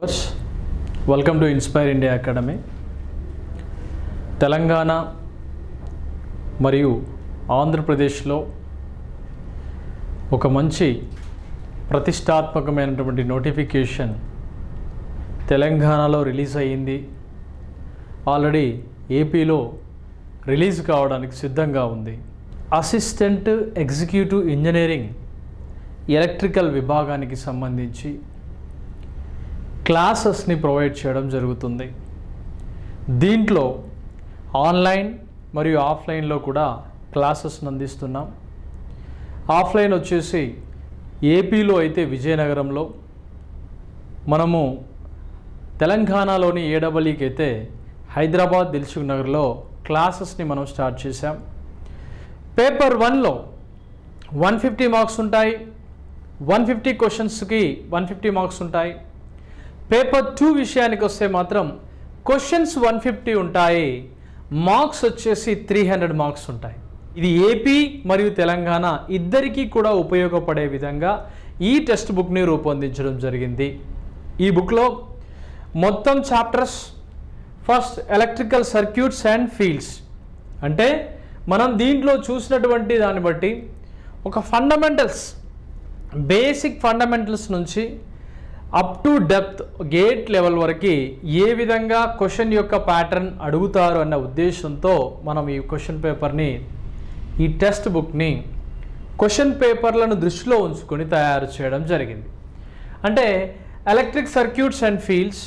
Welcome to inspire India academy. Telangana మరియు ఆంధ్రప్రదేశ్లో ఒక మంచి ప్రతిష్టాత్మకమైనటువంటి నోటిఫికేషన్ తెలంగాణలో రిలీజ్ అయ్యింది. ఆల్రెడీ ఏపీలో రిలీజ్ కావడానికి సిద్ధంగా ఉంది. అసిస్టెంట్ ఎగ్జిక్యూటివ్ ఇంజనీరింగ్ ఎలక్ట్రికల్ విభాగానికి సంబంధించి క్లాసెస్ని ప్రొవైడ్ చేయడం జరుగుతుంది. దీంట్లో ఆన్లైన్ మరియు ఆఫ్లైన్లో కూడా క్లాసెస్ని అందిస్తున్నాం. ఆఫ్లైన్ వచ్చేసి ఏపీలో అయితే విజయనగరంలో, మనము తెలంగాణలోని ఏడబ్ల్యూకి అయితే హైదరాబాద్ దిల్సుఖ్ నగర్లో క్లాసెస్ని మనం స్టార్ట్ చేశాం. పేపర్ 1లో 150 మార్క్స్ ఉంటాయి. 150 క్వశ్చన్స్కి 150 మార్క్స్ ఉంటాయి. పేపర్ 2 విషయానికి వస్తే మాత్రం క్వశ్చన్స్ 150 ఉంటాయి, మార్క్స్ వచ్చేసి 300 మార్క్స్ ఉంటాయి. ఇది ఏపీ మరియు తెలంగాణ ఇద్దరికీ కూడా ఉపయోగపడే విధంగా ఈ టెక్స్ట్ బుక్ని రూపొందించడం జరిగింది. ఈ బుక్లో మొత్తం chapters, first electrical circuits and fields, అంటే మనం దీంట్లో చూసినటువంటి దాన్ని బట్టి ఒక ఫండమెంటల్స్, బేసిక్ ఫండమెంటల్స్ నుంచి up to depth gate level వరకు ఏ విధంగా క్వశ్చన్ యొక్క ప్యాటర్న్ అడుగుతారు అన్న ఉద్దేశంతో మనం ఈ క్వశ్చన్ పేపర్ని, ఈ టెక్స్ట్ బుక్ని క్వశ్చన్ పేపర్లను దృష్టిలో ఉంచుకొని తయారు చేయడం జరిగింది. అంటే ఎలక్ట్రిక్ సర్క్యూట్స్ అండ్ ఫీల్డ్స్,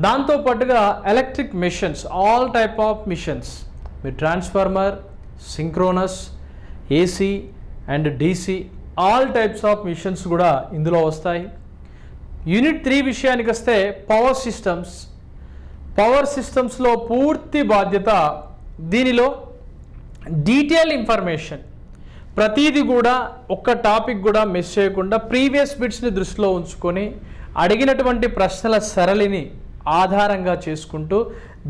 దాంతోపాటుగా electric machines, all type of machines, me transformer, synchronous, AC and DC, all types of machines కూడా ఇందులో వస్తాయి. యూనిట్ 3 విషయానికి వస్తే పవర్ సిస్టమ్స్. పవర్ సిస్టమ్స్లో పూర్తి బాధ్యత, దీనిలో డీటెయిల్ ఇన్ఫర్మేషన్, ప్రతిదీ కూడా ఒక్క టాపిక్ కూడా మిస్ చేయకుండా ప్రీవియస్ బిట్స్ని దృష్టిలో ఉంచుకొని అడిగినటువంటి ప్రశ్నల సరళిని ఆధారంగా చేసుకుంటూ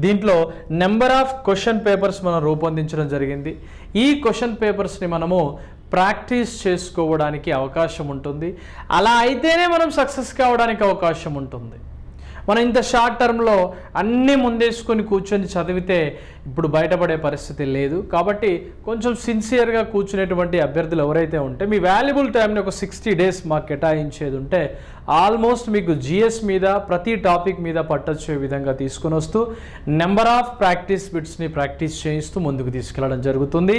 దీంట్లో నెంబర్ ఆఫ్ క్వశ్చన్ పేపర్స్ మనం రూపొందించడం జరిగింది. ఈ క్వశ్చన్ పేపర్స్ని మనము ప్రాక్టీస్ చేసుకోవడానికి అవకాశం ఉంటుంది. అలా అయితేనే మనం సక్సెస్ కావడానికి అవకాశం ఉంటుంది. మనం ఇంత షార్ట్ టర్మ్లో అన్నీ ముందేసుకొని కూర్చొని చదివితే ఇప్పుడు బయటపడే పరిస్థితి లేదు. కాబట్టి కొంచెం సిన్సియర్గా కూర్చునేటువంటి అభ్యర్థులు ఎవరైతే ఉంటే మీ వాల్యుబుల్ టైంని ఒక 60 days మాకు కేటాయించేది ఉంటే ఆల్మోస్ట్ మీకు జిఎస్ మీద ప్రతి టాపిక్ మీద పట్టొచ్చే విధంగా తీసుకొని వస్తూ నెంబర్ ఆఫ్ ప్రాక్టీస్ బిట్స్ని ప్రాక్టీస్ చేయిస్తూ ముందుకు తీసుకెళ్ళడం జరుగుతుంది.